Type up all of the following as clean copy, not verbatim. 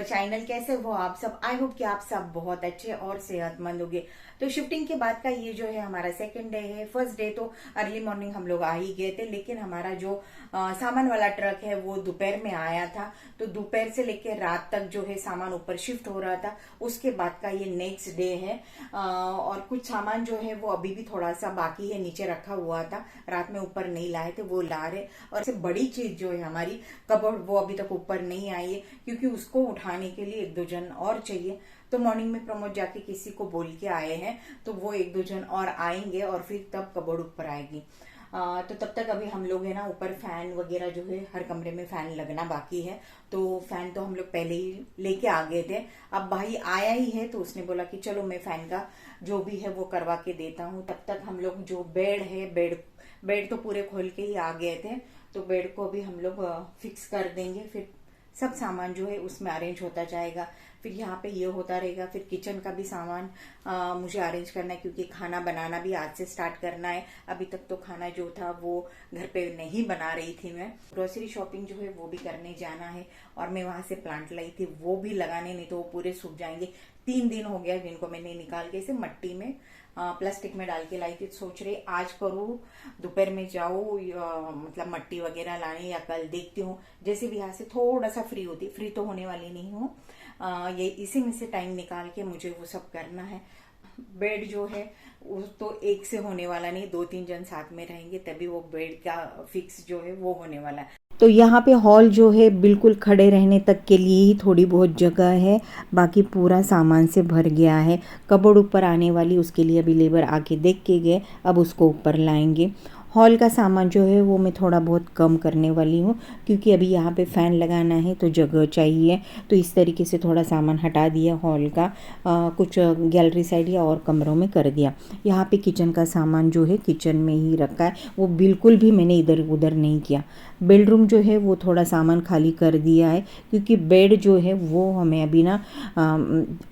Channel. कैसे हो आप सब? आई होप कि आप सब बहुत अच्छे और सेहतमंद होंगे। तो शिफ्टिंग के बाद का ये जो है हमारा सेकंड डे है। फर्स्ट डे तो अर्ली मॉर्निंग हम लोग आ ही गए थे, लेकिन हमारा जो सामान वाला ट्रक है वो दोपहर में आया था। तो दोपहर से लेकर रात तक जो है सामान ऊपर शिफ्ट हो रहा था। उसके बाद का ये नेक्स्ट डे है। और कुछ सामान जो है वो अभी भी थोड़ा सा बाकी है, नीचे रखा हुआ था, रात में ऊपर नहीं लाए थे, वो ला रहे। और सबसे बड़ी चीज जो है हमारी कबर्ड, वो अभी तक ऊपर नहीं आई है, क्योंकि उसको उठाने के लिए 1-2 जन और चाहिए। तो मॉर्निंग में प्रमोद जाके किसी को बोल के आए हैं, तो वो 1-2 जन और आएंगे और फिर तब कबर्ड ऊपर आएगी। तो तब तक अभी हम लोग है ना ऊपर फैन वगैरह जो है, हर कमरे में फैन लगना बाकी है। तो फैन तो हम लोग पहले ही लेके आ गए थे। अब भाई आया ही है तो उसने बोला कि चलो मैं फैन का जो भी है वो करवा के देता हूँ। तब तक हम लोग जो बेड है, बेड तो पूरे खोल के ही आ गए थे, तो बेड को भी हम लोग फिक्स कर देंगे। फिर सब सामान जो है उसमें अरेंज होता जाएगा। फिर यहाँ पे ये होता रहेगा। फिर किचन का भी सामान मुझे अरेंज करना है, क्योंकि खाना बनाना भी आज से स्टार्ट करना है। अभी तक तो खाना जो था वो घर पे नहीं बना रही थी मैं। ग्रोसरी शॉपिंग जो है वो भी करने जाना है, और मैं वहां से प्लांट लाई थी वो भी लगाने, नहीं तो वो पूरे सूख जाएंगे। 3 दिन हो गया जिनको मैंने निकाल के इसे मट्टी में प्लास्टिक में डाल के लाई थी। सोच रही आज करूँ, दोपहर में जाऊँ मतलब मट्टी वगैरह लाने, या कल देखती हूँ। जैसे भी यहाँ से थोड़ा सा फ्री तो होने वाली नहीं हूँ। ये इसी में से टाइम निकाल के मुझे वो सब करना है। बेड जो है वो तो एक से होने वाला नहीं, 2-3 जन साथ में रहेंगे तभी वो बेड का फिक्स जो है वो होने वाला है। तो यहाँ पे हॉल जो है बिल्कुल खड़े रहने तक के लिए ही थोड़ी बहुत जगह है, बाकी पूरा सामान से भर गया है। कबर्ड ऊपर आने वाली, उसके लिए अभी लेबर आके देख के गए, अब उसको ऊपर लाएंगे। हॉल का सामान जो है वो मैं थोड़ा बहुत कम करने वाली हूँ, क्योंकि अभी यहाँ पे फ़ैन लगाना है तो जगह चाहिए। तो इस तरीके से थोड़ा सामान हटा दिया हॉल का, कुछ गैलरी साइड या और कमरों में कर दिया। यहाँ पे किचन का सामान जो है किचन में ही रखा है, वो बिल्कुल भी मैंने इधर उधर नहीं किया। बेडरूम जो है वो थोड़ा सामान खाली कर दिया है, क्योंकि बेड जो है वो हमें अभी ना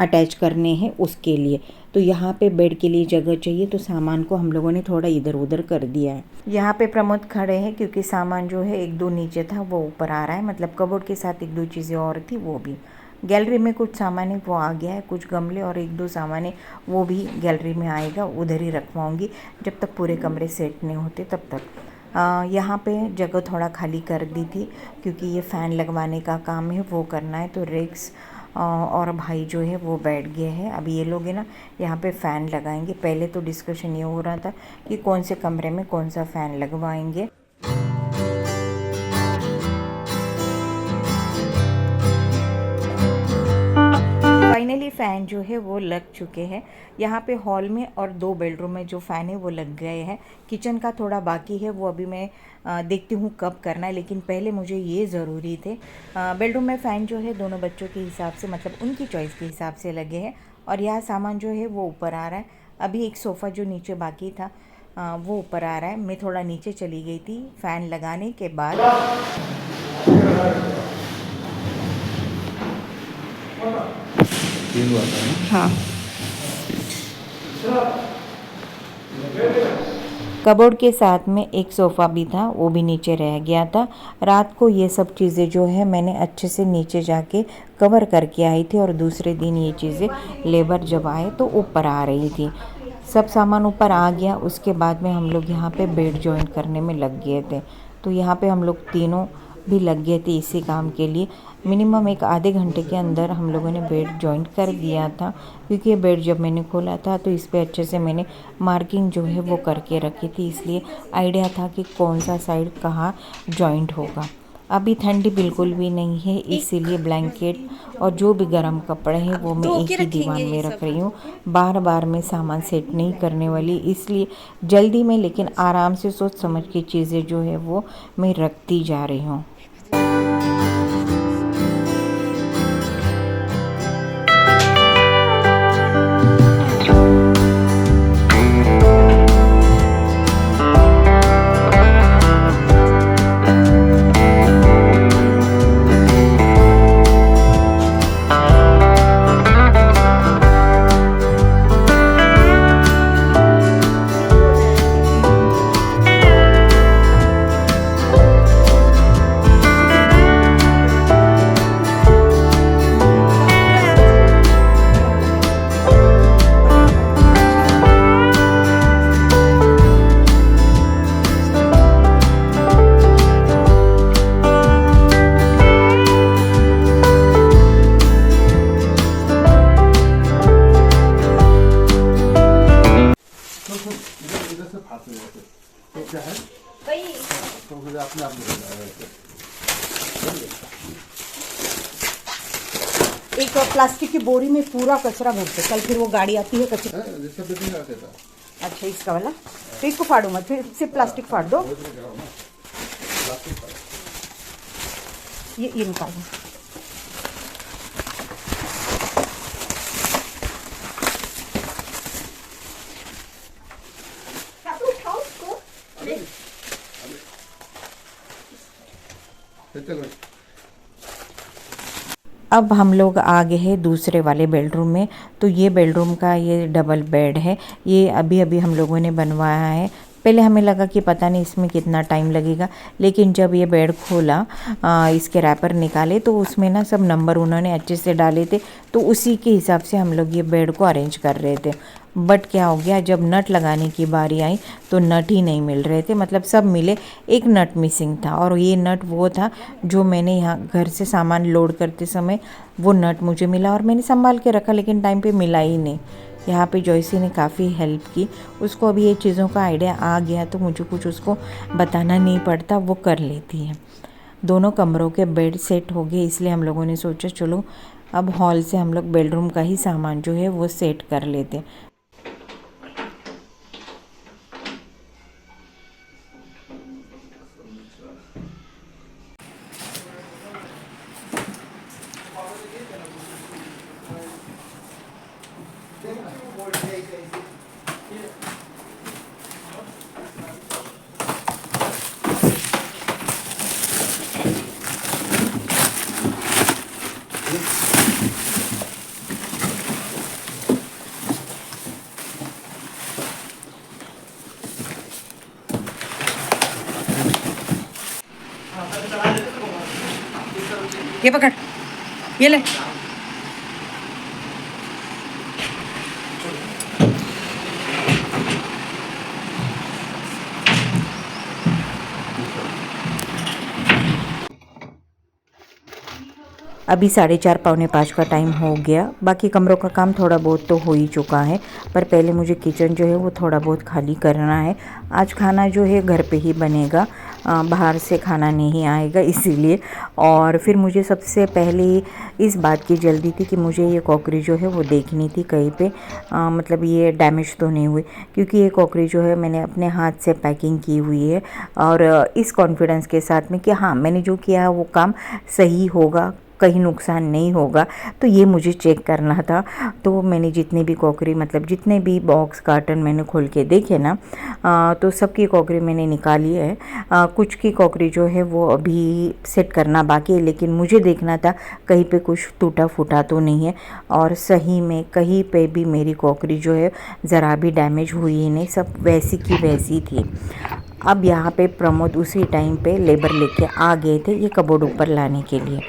अटैच करने हैं उसके लिए। तो यहाँ पे बेड के लिए जगह चाहिए, तो सामान को हम लोगों ने थोड़ा इधर उधर कर दिया है। यहाँ पे प्रमोद खड़े हैं, क्योंकि सामान जो है 1-2 नीचे था वो ऊपर आ रहा है, मतलब कबर्ड के साथ 1-2 चीज़ें और थी वो भी। गैलरी में कुछ सामान है वो आ गया है, कुछ गमले और 1-2 सामान है वो भी गैलरी में आएगा, उधर ही रखवाऊँगी जब तक पूरे कमरे सेट नहीं होते तब तक। यहाँ पे जगह थोड़ा खाली कर दी थी, क्योंकि ये फ़ैन लगवाने का काम है वो करना है। तो रेक्स और भाई जो है वो बैठ गए हैं। अभी ये लोग है ना यहाँ पे फ़ैन लगाएंगे। पहले तो डिस्कशन ये हो रहा था कि कौन से कमरे में कौन सा फ़ैन लगवाएंगे। फाइनली फ़ैन जो है वो लग चुके हैं। यहाँ पे हॉल में और 2 बेडरूम में जो फ़ैन है वो लग गए हैं। किचन का थोड़ा बाकी है, वो अभी मैं देखती हूँ कब करना है, लेकिन पहले मुझे ये ज़रूरी थे। बेडरूम में फ़ैन जो है दोनों बच्चों के हिसाब से, मतलब उनकी चॉइस के हिसाब से लगे हैं। और यह सामान जो है वो ऊपर आ रहा है। अभी एक सोफ़ा जो नीचे बाकी था वो ऊपर आ रहा है। मैं थोड़ा नीचे चली गई थी फ़ैन लगाने के बाद। हाँ, कबोर्ड के साथ में एक सोफ़ा भी था, वो भी नीचे रह गया था। रात को ये सब चीज़ें जो है मैंने अच्छे से नीचे जाके कवर करके आई थी, और दूसरे दिन ये चीज़ें लेबर जब आए तो ऊपर आ रही थी। सब सामान ऊपर आ गया। उसके बाद में हम लोग यहाँ पे बेड जॉइंट करने में लग गए थे। तो यहाँ पे हम लोग तीनों भी लग गए थे इसी काम के लिए। मिनिमम एक आधे घंटे के अंदर हम लोगों ने बेड जॉइंट कर दिया था, क्योंकि ये बेड जब मैंने खोला था तो इस पे अच्छे से मैंने मार्किंग जो है वो करके रखी थी, इसलिए आइडिया था कि कौन सा साइड कहाँ जॉइंट होगा। अभी ठंडी बिल्कुल भी नहीं है, इसीलिए ब्लैंकेट और जो भी गर्म कपड़े हैं वो मैं एक ही दीवान में रख रही हूँ। बार बार मैं सामान सेट नहीं करने वाली, इसलिए जल्दी में लेकिन आराम से सोच समझ के चीज़ें जो है वो मैं रखती जा रही हूँ। प्लास्टिक की बोरी में पूरा कचरा भरते, कल फिर वो गाड़ी आती है कचरा। अच्छा इसका वाला, तो इसको फाड़ो मत, फिर सिर्फ प्लास्टिक फाड़ दो। ये निकालो। अब हम लोग आ गए हैं दूसरे वाले बेडरूम में। तो ये बेडरूम का ये डबल बेड है, ये अभी अभी हम लोगों ने बनवाया है। पहले हमें लगा कि पता नहीं इसमें कितना टाइम लगेगा, लेकिन जब ये बेड खोला, इसके रैपर निकाले तो उसमें ना सब नंबर उन्होंने अच्छे से डाले थे, तो उसी के हिसाब से हम लोग ये बेड को अरेंज कर रहे थे। बट क्या हो गया, जब नट लगाने की बारी आई तो नट ही नहीं मिल रहे थे, मतलब सब मिले, एक नट मिसिंग था। और ये नट वो था जो मैंने यहाँ घर से सामान लोड करते समय वो नट मुझे मिला और मैंने संभाल के रखा, लेकिन टाइम पे मिला ही नहीं। यहाँ पे जॉयसी ने काफ़ी हेल्प की, उसको अभी ये चीज़ों का आइडिया आ गया तो मुझे कुछ उसको बताना नहीं पड़ता, वो कर लेती है। दोनों कमरों के बेड सेट हो गए, इसलिए हम लोगों ने सोचा चलो अब हॉल से हम लोग बेडरूम का ही सामान जो है वो सेट कर लेते। ये पकड़, ये ले। अभी 4:30 पौने 5 का टाइम हो गया। बाकी कमरों का काम थोड़ा बहुत तो हो ही चुका है, पर पहले मुझे किचन जो है वो थोड़ा बहुत खाली करना है। आज खाना जो है घर पे ही बनेगा, बाहर से खाना नहीं आएगा इसीलिए। और फिर मुझे सबसे पहले इस बात की जल्दी थी कि मुझे ये क्रॉकरी जो है वो देखनी थी कहीं पे, मतलब ये डैमेज तो नहीं हुई, क्योंकि ये क्रॉकरी जो है मैंने अपने हाथ से पैकिंग की हुई है और इस कॉन्फिडेंस के साथ में कि हाँ मैंने जो किया है वो काम सही होगा, कहीं नुकसान नहीं होगा, तो ये मुझे चेक करना था। तो मैंने जितने भी क्रॉकरी, मतलब जितने भी बॉक्स कार्टन मैंने खोल के देखे ना, तो सबकी क्रॉकरी मैंने निकाली है। कुछ की क्रॉकरी जो है वो अभी सेट करना बाकी है, लेकिन मुझे देखना था कहीं पे कुछ टूटा फूटा तो नहीं है। और सही में कहीं पे भी मेरी क्रॉकरी जो है ज़रा भी डैमेज हुई ही नहीं, सब वैसी की वैसी थी। अब यहाँ पे प्रमोद उसी टाइम पे लेबर लेके आ गए थे ये कबोर्ड ऊपर लाने के लिए।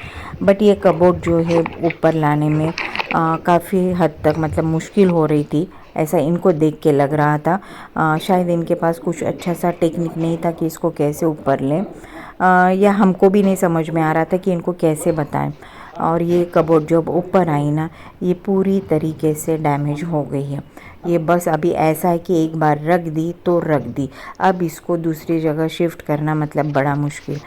बट ये कबोर्ड जो है ऊपर लाने में काफ़ी हद तक मतलब मुश्किल हो रही थी, ऐसा इनको देख के लग रहा था। शायद इनके पास कुछ अच्छा सा टेक्निक नहीं था कि इसको कैसे ऊपर लें, या हमको भी नहीं समझ में आ रहा था कि इनको कैसे बताएं। और ये कबोर्ड जब ऊपर आई ना, ये पूरी तरीके से डैमेज हो गई है। ये बस अभी ऐसा है कि एक बार रख दी तो रख दी, अब इसको दूसरी जगह शिफ्ट करना मतलब बड़ा मुश्किल।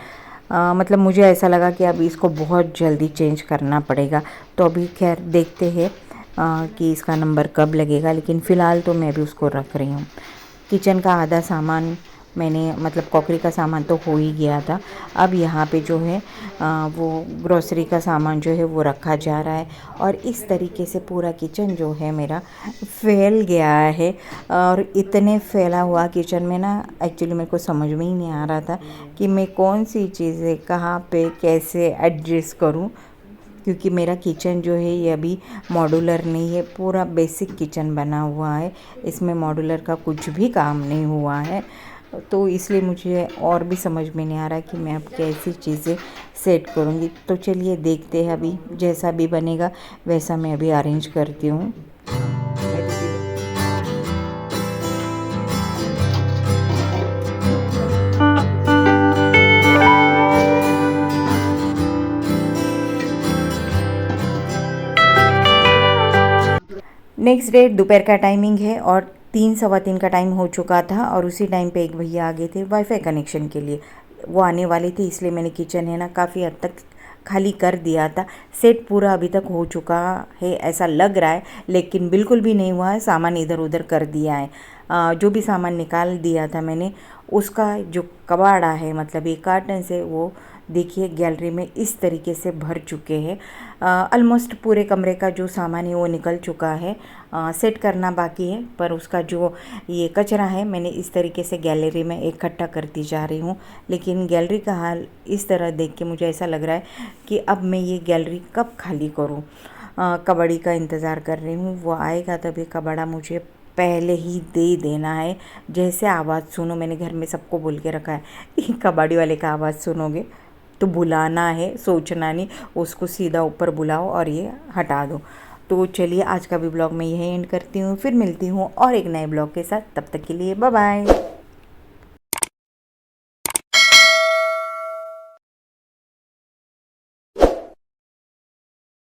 मतलब मुझे ऐसा लगा कि अब इसको बहुत जल्दी चेंज करना पड़ेगा। तो अभी खैर देखते हैं कि इसका नंबर कब लगेगा, लेकिन फ़िलहाल तो मैं भी उसको रख रही हूँ। किचन का आधा सामान मैंने, मतलब क्रॉकरी का सामान तो हो ही गया था। अब यहाँ पे जो है वो ग्रोसरी का सामान जो है वो रखा जा रहा है। और इस तरीके से पूरा किचन जो है मेरा फैल गया है। और इतने फैला हुआ किचन में ना एक्चुअली मेरे को समझ में ही नहीं आ रहा था कि मैं कौन सी चीज़ें कहाँ पे कैसे एडजस्ट करूँ, क्योंकि मेरा किचन जो है ये अभी मॉड्यूलर नहीं है, पूरा बेसिक किचन बना हुआ है, इसमें मॉड्यूलर का कुछ भी काम नहीं हुआ है। तो इसलिए मुझे और भी समझ में नहीं आ रहा कि मैं अब कैसी चीज़ें सेट करूँगी। तो चलिए देखते हैं, अभी जैसा भी बनेगा वैसा मैं अभी अरेंज करती हूँ। नेक्स्ट डे दोपहर का टाइमिंग है और 3 सवा 3 का टाइम हो चुका था। और उसी टाइम पे एक भैया आ गए थे वाईफाई कनेक्शन के लिए, वो आने वाली थी, इसलिए मैंने किचन है ना काफ़ी हद तक खाली कर दिया था। सेट पूरा अभी तक हो चुका है ऐसा लग रहा है, लेकिन बिल्कुल भी नहीं हुआ है। सामान इधर उधर कर दिया है। जो भी सामान निकाल दिया था मैंने, उसका जो कबाड़ा है, मतलब ये कार्टन से, वो देखिए गैलरी में इस तरीके से भर चुके हैं। ऑलमोस्ट पूरे कमरे का जो सामान है वो निकल चुका है। सेट करना बाकी है, पर उसका जो ये कचरा है मैंने इस तरीके से गैलरी में इकट्ठा करती जा रही हूँ। लेकिन गैलरी का हाल इस तरह देख के मुझे ऐसा लग रहा है कि अब मैं ये गैलरी कब खाली करूँ। कबड्डी का इंतज़ार कर रही हूँ, वो आएगा तभी कबाड़ा मुझे पहले ही दे देना है। जैसे आवाज़ सुनो, मैंने घर में सबको बोल के रखा है कि कबाड़ी वाले का आवाज़ सुनोगे तो बुलाना है, सोचना नहीं, उसको सीधा ऊपर बुलाओ और ये हटा दो। तो चलिए आज का भी ब्लॉग मैं यही एंड करती हूँ, फिर मिलती हूँ और एक नए ब्लॉग के साथ। तब तक के लिए बाय बाय।